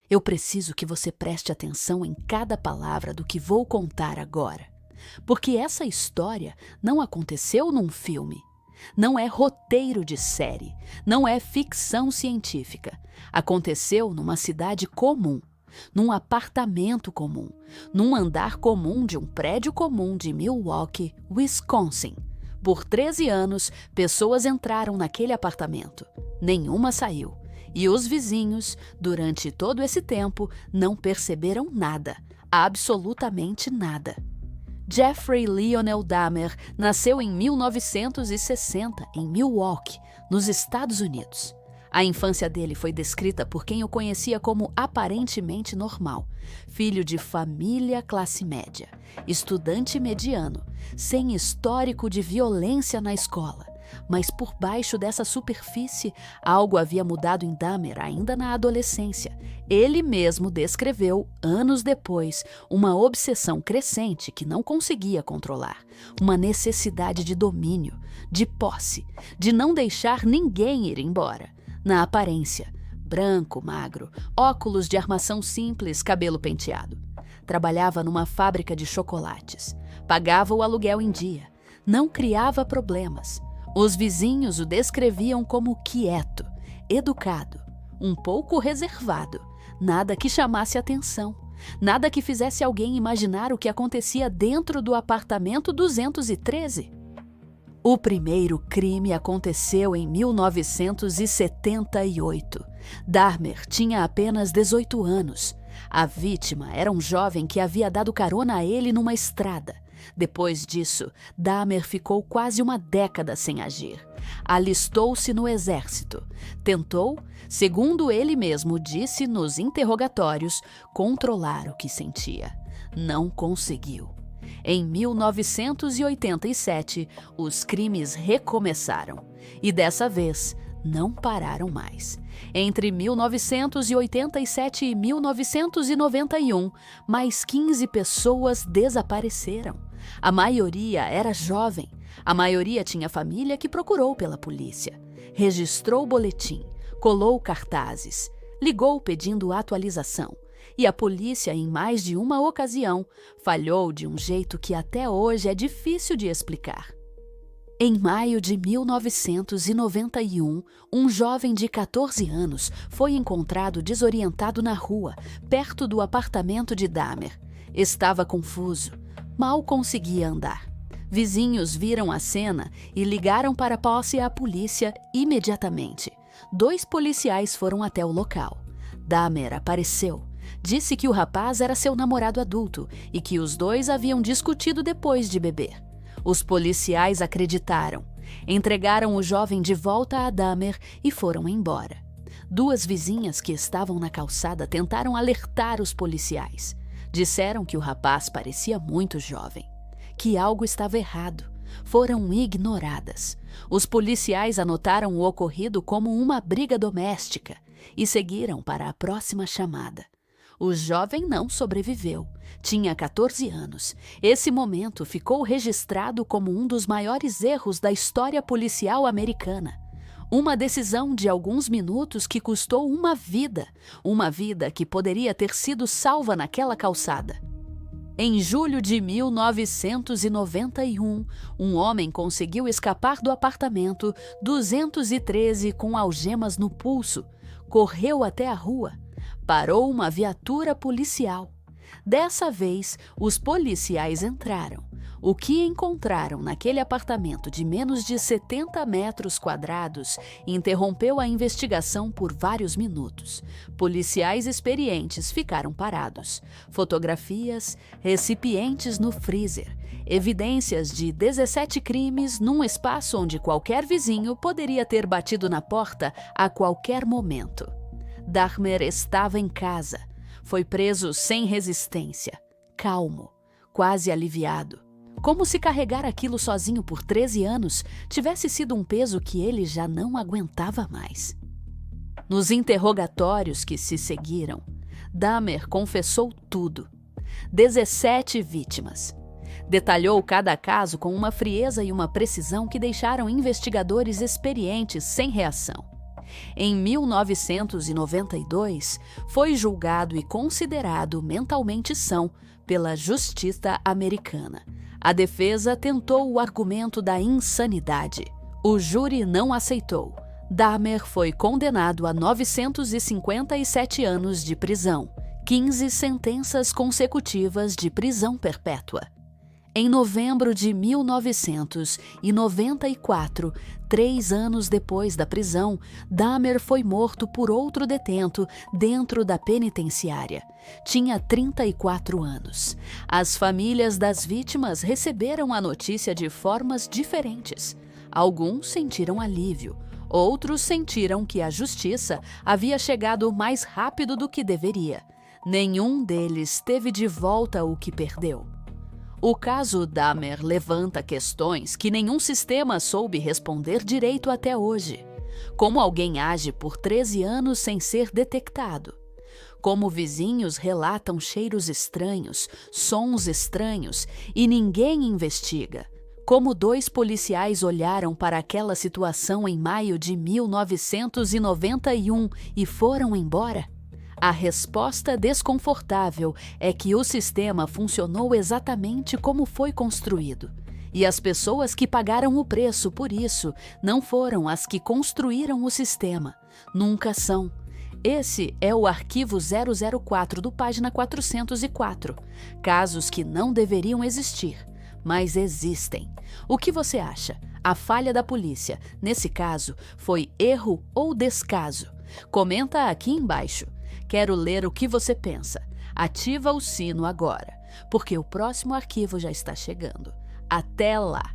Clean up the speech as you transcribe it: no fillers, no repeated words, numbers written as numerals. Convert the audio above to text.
Eu preciso que você preste atenção em cada palavra do que vou contar agora, porque essa história não aconteceu num filme. Não é roteiro de série, não é ficção científica. Aconteceu numa cidade comum, num apartamento comum, num andar comum de um prédio comum de Milwaukee, Wisconsin. Por 13 anos, pessoas entraram naquele apartamento. Nenhuma saiu. E os vizinhos, durante todo esse tempo, não perceberam nada, absolutamente nada. Jeffrey Lionel Dahmer nasceu em 1960 em Milwaukee, nos Estados Unidos. A infância dele foi descrita por quem o conhecia como aparentemente normal, filho de família classe média, estudante mediano, sem histórico de violência na escola. Mas por baixo dessa superfície, algo havia mudado em Dahmer ainda na adolescência. Ele mesmo descreveu, anos depois, uma obsessão crescente que não conseguia controlar, uma necessidade de domínio, de posse, de não deixar ninguém ir embora. Na aparência, branco, magro, óculos de armação simples, cabelo penteado. Trabalhava numa fábrica de chocolates, pagava o aluguel em dia, não criava problemas. Os vizinhos o descreviam como quieto, educado, um pouco reservado, nada que chamasse atenção, nada que fizesse alguém imaginar o que acontecia dentro do apartamento 213. O primeiro crime aconteceu em 1978. Dahmer tinha apenas 18 anos. A vítima era um jovem que havia dado carona a ele numa estrada. Depois disso, Dahmer ficou quase uma década sem agir. Alistou-se no exército. Tentou, segundo ele mesmo disse nos interrogatórios, controlar o que sentia. Não conseguiu. Em 1987, os crimes recomeçaram. E dessa vez, não pararam mais. Entre 1987 e 1991, mais 15 pessoas desapareceram. A maioria era jovem. A maioria tinha família que procurou pela polícia. Registrou o boletim, colou cartazes, ligou pedindo atualização. E a polícia, em mais de uma ocasião, falhou de um jeito que até hoje é difícil de explicar. Em maio de 1991, um jovem de 14 anos foi encontrado desorientado na rua, perto do apartamento de Dahmer. Estava confuso, mal conseguia andar. Vizinhos viram a cena e ligaram para a polícia imediatamente. 2 policiais foram até o local. Dahmer apareceu. Disse que o rapaz era seu namorado adulto e que os dois haviam discutido depois de beber. Os policiais acreditaram, entregaram o jovem de volta a Dahmer e foram embora. 2 vizinhas que estavam na calçada tentaram alertar os policiais. Disseram que o rapaz parecia muito jovem, que algo estava errado. Foram ignoradas. Os policiais anotaram o ocorrido como uma briga doméstica e seguiram para a próxima chamada. O jovem não sobreviveu. Tinha 14 anos. Esse momento ficou registrado como um dos maiores erros da história policial americana. Uma decisão de alguns minutos que custou uma vida que poderia ter sido salva naquela calçada. Em julho de 1991, um homem conseguiu escapar do apartamento 213 com algemas no pulso. Correu até a rua. Parou uma viatura policial. Dessa vez, os policiais entraram. O que encontraram naquele apartamento de menos de 70 metros quadrados interrompeu a investigação por vários minutos. Policiais experientes ficaram parados. Fotografias, recipientes no freezer, evidências de 17 crimes num espaço onde qualquer vizinho poderia ter batido na porta a qualquer momento. Dahmer estava em casa. Foi preso sem resistência, calmo, quase aliviado. Como se carregar aquilo sozinho por 13 anos tivesse sido um peso que ele já não aguentava mais. Nos interrogatórios que se seguiram, Dahmer confessou tudo. 17 vítimas. Detalhou cada caso com uma frieza e uma precisão que deixaram investigadores experientes sem reação. Em 1992, foi julgado e considerado mentalmente são pela Justiça americana. A defesa tentou o argumento da insanidade. O júri não aceitou. Dahmer foi condenado a 957 anos de prisão, 15 sentenças consecutivas de prisão perpétua. Em novembro de 1994, 3 anos depois da prisão, Dahmer foi morto por outro detento dentro da penitenciária. Tinha 34 anos. As famílias das vítimas receberam a notícia de formas diferentes. Alguns sentiram alívio, outros sentiram que a justiça havia chegado mais rápido do que deveria. Nenhum deles teve de volta o que perdeu. O caso Dahmer levanta questões que nenhum sistema soube responder direito até hoje. Como alguém age por 13 anos sem ser detectado? Como vizinhos relatam cheiros estranhos, sons estranhos e ninguém investiga? Como 2 policiais olharam para aquela situação em maio de 1991 e foram embora? A resposta desconfortável é que o sistema funcionou exatamente como foi construído. E as pessoas que pagaram o preço por isso não foram as que construíram o sistema. Nunca são. Esse é o arquivo 004 do página 404. Casos que não deveriam existir, mas existem. O que você acha? A falha da polícia, nesse caso, foi erro ou descaso? Comenta aqui embaixo. Quero ler o que você pensa. Ativa o sino agora, porque o próximo arquivo já está chegando. Até lá!